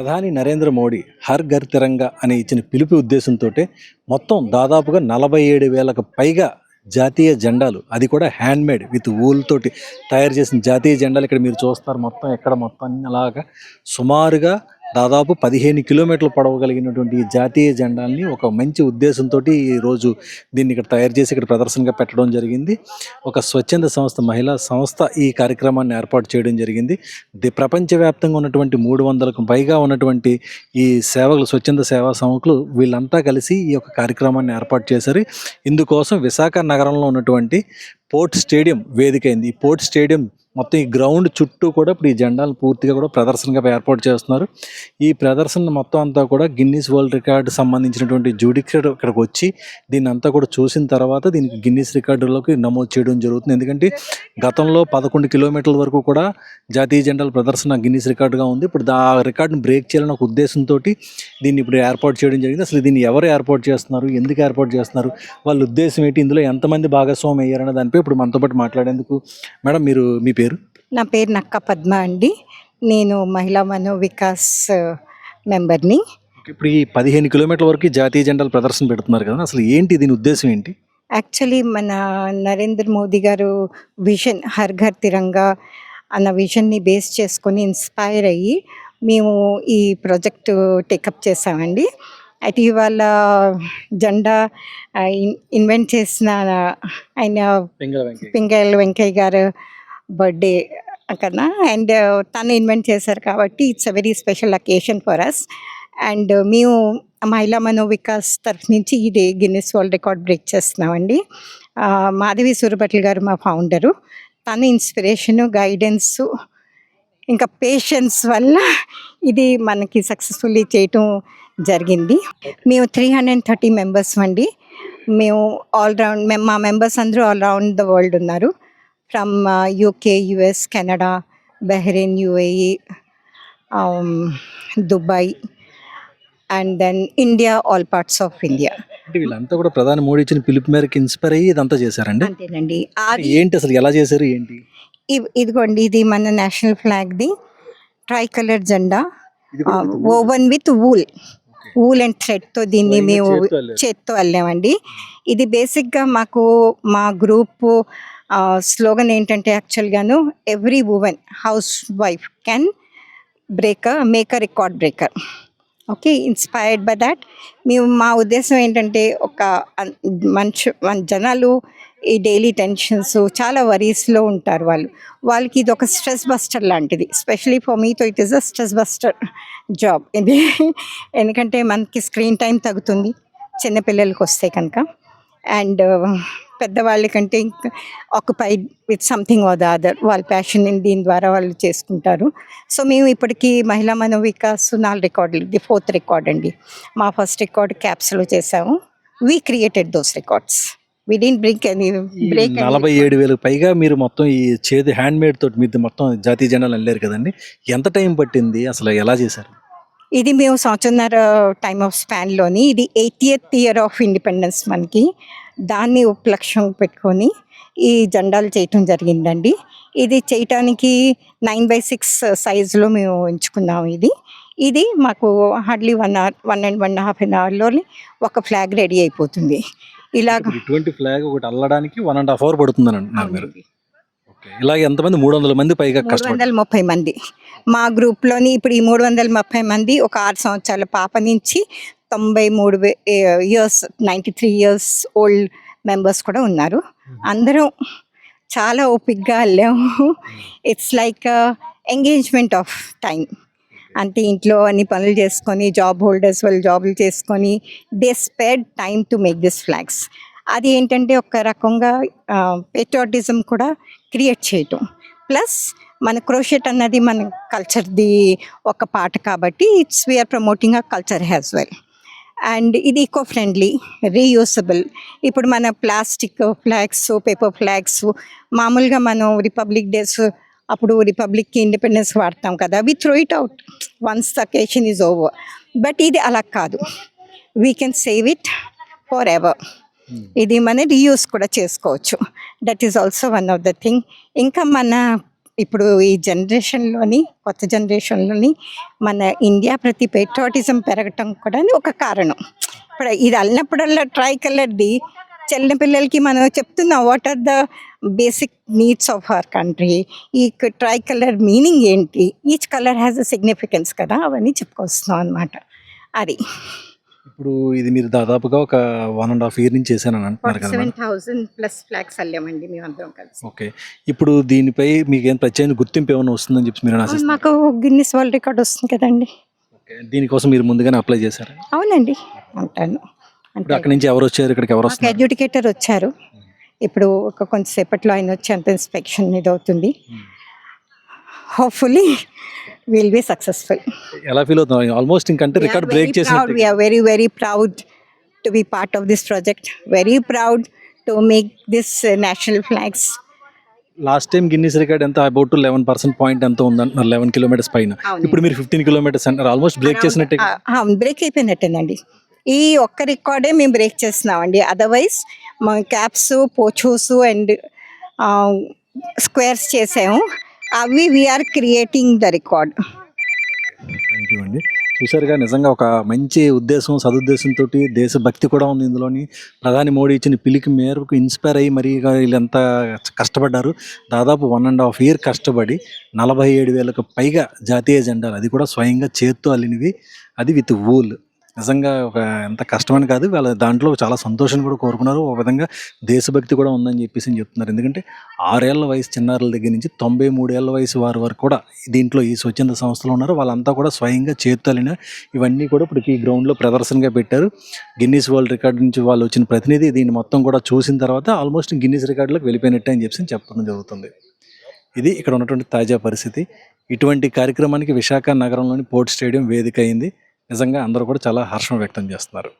ప్రధాని నరేంద్ర మోడీ హర్ ఘర్ తిరంగా అని ఇచ్చిన పిలుపు ఉద్దేశంతో మొత్తం దాదాపుగా 47,000కు పైగా జాతీయ జెండాలు, అది కూడా హ్యాండ్మేడ్ విత్ వూల్ తోటి తయారు చేసిన జాతీయ జెండాలు ఇక్కడ మీరు చూస్తారు. మొత్తం ఎక్కడ మొత్తం అన్ని అలాగా సుమారుగా దాదాపు 15 కిలోమీటర్లు పొడవు కలిగినటువంటి ఈ జాతీయ జెండాల్ని ఒక మంచి ఉద్దేశంతో ఈరోజు దీన్ని ఇక్కడ తయారు చేసి ఇక్కడ ప్రదర్శనగా పెట్టడం జరిగింది. ఒక స్వచ్ఛంద సంస్థ, మహిళా సంస్థ ఈ కార్యక్రమాన్ని ఏర్పాటు చేయడం జరిగింది. ప్రపంచవ్యాప్తంగా ఉన్నటువంటి 300కు పైగా ఉన్నటువంటి ఈ సేవకులు, స్వచ్ఛంద సేవా సంస్థలు వీళ్ళంతా కలిసి ఈ యొక్క కార్యక్రమాన్ని ఏర్పాటు చేశారు. ఇందుకోసం విశాఖ నగరంలో ఉన్నటువంటి పోర్ట్ స్టేడియం వేదిక అయింది. ఈ పోర్ట్ స్టేడియం మొత్తం ఈ గ్రౌండ్ చుట్టూ కూడా ఇప్పుడు ఈ జెండాలు పూర్తిగా కూడా ప్రదర్శనగా ఏర్పాటు చేస్తున్నారు. ఈ ప్రదర్శన మొత్తం అంతా కూడా గిన్నీస్ వరల్డ్ రికార్డు సంబంధించినటువంటి జ్యుడిషియర్ ఇక్కడికి వచ్చి దీన్ని అంతా కూడా చూసిన తర్వాత దీనికి గిన్నీస్ రికార్డులోకి నమోదు చేయడం జరుగుతుంది. ఎందుకంటే గతంలో 11 కిలోమీటర్ల వరకు కూడా జాతీయ జెండాల ప్రదర్శన గిన్నీస్ రికార్డుగా ఉంది. ఇప్పుడు ఆ రికార్డును బ్రేక్ చేయాలని ఒక ఉద్దేశంతో దీన్ని ఇప్పుడు ఏర్పాటు చేయడం జరిగింది. అసలు దీన్ని ఎవరు ఏర్పాటు చేస్తున్నారు, ఎందుకు ఏర్పాటు చేస్తున్నారు, వాళ్ళ ఉద్దేశం ఏంటి, ఇందులో ఎంతమంది భాగస్వామి అయ్యారనే దానిపై ఇప్పుడు మనతో పాటు మాట్లాడేందుకు మేడం, మీ పేరు? నా పేరు నక్క పద్మ అండి. నేను మహిళా మనో వికాస్ మెంబర్ని. ఇప్పుడు ఈ 15 కిలోమీటర్ల వరకు జాతీయ జెండాల ప్రదర్శన పెడుతున్నారు కదా, అసలు ఏంటి దీని ఉద్దేశం ఏంటి? యాక్చువల్లీ మన నరేంద్ర మోదీ గారు విజన్ హర్ ఘర్ తిరంగా అన్న విజన్ని బేస్ చేసుకొని ఇన్స్పైర్ అయ్యి మేము ఈ ప్రాజెక్టు టేకప్ చేసామండి. అయితే ఇవాళ జెండా ఇన్వెంట్ చేసిన ఆయన పింగళ వెంకయ్య గారు బర్త్డే కన్నా, అండ్ తను ఇన్వెంట్ చేశారు కాబట్టి it's a very special occasion for us. And మేము మహిళా మనో వికాస్ తరఫు నుంచి ఇది గిన్నెస్ వరల్డ్ రికార్డ్ బ్రేక్ చేస్తున్నామండి. మాధవి సూరపట్ల గారు మా ఫౌండరు. తన ఇన్స్పిరేషను, గైడెన్సు, ఇంకా పేషెన్స్ వల్ల ఇది మనకి సక్సెస్ఫుల్లీ చేయటం జరిగింది. మేము 330 మెంబర్స్ అండి. మేము మా మెంబర్స్ అందరూ ఆల్ రౌండ్ ద వరల్డ్ ఉన్నారు. From UK, US, Canada, Bahrain, UAE, Dubai and then India, all parts of India. వీళ్ళంతా కూడా ప్రధాని మోడీ ఇచ్చిన పిలుపు మేరకు ఇన్స్పైర్ అయ్యి ఇదంతా చేశారండి. అంతేనండి. ఏంటి అసలు ఎలా చేశారు ఏంటి? ఇదిగోండి, ఇది మన నేషనల్ ఫ్లాగ్ది ట్రై కలర్ జెండా, ఓవెన్ విత్ వూల్ అండ్ థ్రెడ్తో దీన్ని మేము చేత్తో అల్లామండి. ఇది బేసిక్గా మా గ్రూప్ స్లోగన్ ఏంటంటే, యాక్చువల్గాను every women house wife can make a record breaker. Okay, inspired by that మా ఉద్దేశం ఏంటంటే, మన జనాలు ఈ డైలీ టెన్షన్స్, చాలా వరీస్లో ఉంటారు. వాళ్ళకి ఇది ఒక స్ట్రెస్ బస్టర్ లాంటిది. స్పెషలీ ఫర్ మీతో it is a stress buster job ఇది. ఎందుకంటే మనకి స్క్రీన్ టైం తగ్గుతుంది చిన్నపిల్లలకి వస్తే కనుక, అండ్ పెద్దవాళ్ళకంటే ఇంకా occupied with something or the other, వాళ్ళ ప్యాషన్ దీని ద్వారా వాళ్ళు చేసుకుంటారు. సో మేము ఇప్పటికీ మహిళా మనో వికాస్ 4 రికార్డులు, ఇది 4th రికార్డ్ అండి. మా ఫస్ట్ రికార్డ్ క్యాప్స్లో చేసాము. We created those records. We didn't break 47,000 పైగా మీరు మొత్తం ఈ చేతి హ్యాండ్మేడ్ తోటి మీరు మొత్తం జాతీయ జెండాలు వెళ్ళారు కదండి. ఎంత టైం పట్టింది, అసలు ఎలా చేశారు? ఇది మేము సంవత్సరన్నర టైమ్ ఆఫ్ స్పాన్లోని, ఇది 80th ఇయర్ ఆఫ్ ఇండిపెండెన్స్ మనకి, దాన్ని ఉపలక్ష్యం పెట్టుకొని ఈ జెండాలు చేయటం జరిగిందండి. ఇది చేయటానికి 9/6 సైజులో మేము ఎంచుకున్నాము. ఇది మాకు హార్డ్లీ 1.5 అవర్లోని ఒక ఫ్లాగ్ రెడీ అయిపోతుంది. ఇటువంటి ఫ్లాగ్ ఒకటి అల్లడానికి 1.5 అవర్ పడుతుందని అంటున్నారు మీరు. ఇలాగ ఎంతమంది? 300 మంది పైగా, 330 మంది మా గ్రూప్లోని. ఇప్పుడు ఈ 330 మంది ఒక 6 సంవత్సరాల పాప నుంచి 93 ఇయర్స్ 93 ఇయర్స్ ఓల్డ్ మెంబర్స్ కూడా ఉన్నారు. అందరం చాలా ఓపిక్గా వెళ్ళాము. It's like engagement of time. అంటే ఇంట్లో అన్ని పనులు చేసుకొని, జాబ్ హోల్డర్స్ వాళ్ళు జాబులు చేసుకొని, they spend time to make this flags. అది ఏంటంటే ఒక రకంగా పేట్రియాటిజం కూడా క్రియేట్ చేయటం, ప్లస్ మన క్రోషెట్ అన్నది మన కల్చర్ది ఒక పార్ట్ కాబట్టి we're promoting a culture as well. And ఇది ఈకో ఫ్రెండ్లీ, రీయూసబుల్. ఇప్పుడు మన ప్లాస్టిక్ ఫ్లాగ్స్, పేపర్ ఫ్లాగ్స్ మామూలుగా మనం రిపబ్లిక్ డేస్ అప్పుడు రిపబ్లిక్కి ఇండిపెండెన్స్ వాడతాం కదా, we throw it out once the occasion is over. But ఇది అలా కాదు, we can save it forever. ఇది మన రీయూస్ కూడా చేసుకోవచ్చు. That is also one of the thing. ఇంకా మన ఇప్పుడు ఈ జనరేషన్లోని కొత్త జనరేషన్లోని మన ఇండియా ప్రతి పెట్రోటిజం పెరగటం కూడా ఒక కారణం. ఇప్పుడు ఇది అల్లినప్పుడల్లా ట్రై కలర్ది చిన్న పిల్లలకి మనం చెప్తున్నాం what are the basic needs of our country, ఈ ట్రై కలర్ మీనింగ్ ఏంటి, each colour has a significance కదా, అవన్నీ చెప్పుకొస్తున్నాం అనమాట. అది ఇప్పుడు ఇది మీరు దాదాపుగా ఒక 1.5 year నుంచి చేశానని అంటున్నారు కదా మేడం. 7,000 ప్లస్ ఫ్లాగ్స్ అల్లామండి మేమందరం కలిసి. ఓకే. ఇప్పుడు దీనిపై మీకు ఏం ప్రత్యేక గుర్తింపు ఏమైనా వస్తుందని చెప్పి మీరు ఆశిస్తున్నారు? మాకు గిన్నిస్ వరల్డ్ రికార్డ్ వస్తుంది కదండి. ఓకే. దీనికోసం మీరు ముందుగానే అప్లై చేశారా? అవునండి, అంటాను. ఇప్పుడు అక్కడి నుంచి ఎవరు వచ్చారు, ఇక్కడికి ఎవరు మాకు వస్తున్నారు? ఎడ్యుకేటర్ వచ్చారు. ఇప్పుడు ఒక కొంతసేపట్లో ఆయన వచ్చి అంత ఇన్స్పెక్షన్ ఇది అవుతుంది. Hopefully will be successful. ఎలా ఫీల్ అవుతున్నారు? ఆల్మోస్ట్ ఇంకంటే రికార్డ్ బ్రేక్ చేసినట్టు. We are very, very proud to be part of this project. Very proud to make this national flags. Last time Guinness record ఎంత about 11% point ఎంత ఉందంటున్నారు, 11 kilometers పైన. అవును. ఇప్పుడు మీరు 15 kilometers అంటారు, ఆల్మోస్ట్ బ్రేక్ చేసినట్టే. బ్రేక్ అయిపోయినట్టేనండి. ఈ ఒక్క రికార్డే మేము బ్రేక్ చేస్తున్నామండి. అదర్వైజ్ మా క్యాప్స్, పోచోస్ అండ్ స్క్వేర్స్ చేసాము. అవి we're creating the record. Thank you అండి. చూసారుగా, నిజంగా ఒక మంచి ఉద్దేశం, సదుద్దేశంతో దేశభక్తి కూడా ఉంది ఇందులోని. ప్రధాని మోడీ ఇచ్చిన పిలికి మేరకు ఇన్స్పైర్ అయ్యి మరి వీళ్ళంతా కష్టపడ్డారు. దాదాపు 1.5 year కష్టపడి 47,000కు పైగా జాతీయ జెండాలు, అది కూడా స్వయంగా చేత్తో అల్లినవి, అది విత్ వూల్. నిజంగా ఒక ఎంత కష్టమని కాదు, వాళ్ళ దాంట్లో చాలా సంతోషం కూడా కోరుకున్నారు. ఒక విధంగా దేశభక్తి కూడా ఉందని చెప్పేసి చెప్తున్నారు. ఎందుకంటే 6 ఏళ్ల వయసు చిన్నారుల దగ్గర నుంచి 93 ఏళ్ల వయసు వారి వరకు కూడా దీంట్లో ఈ స్వచ్ఛంద సంస్థలు ఉన్నారు. వాళ్ళంతా కూడా స్వయంగా చేత్తలిన ఇవన్నీ కూడా ఇప్పుడు ఈ గ్రౌండ్లో ప్రదర్శనగా పెట్టారు. గిన్నీస్ వరల్డ్ రికార్డు నుంచి వాళ్ళు వచ్చిన ప్రతినిధి దీన్ని మొత్తం కూడా చూసిన తర్వాత ఆల్మోస్ట్ గిన్నీస్ రికార్డులోకి వెళ్ళిపోయినట్టే అని చెప్పి చెప్పడం జరుగుతుంది. ఇది ఇక్కడ ఉన్నటువంటి తాజా పరిస్థితి. ఇటువంటి కార్యక్రమానికి విశాఖ నగరంలోని పోర్ట్ స్టేడియం వేదిక అయింది. నిజంగా అందరూ కూడా చాలా హర్షం వ్యక్తం చేస్తున్నారు.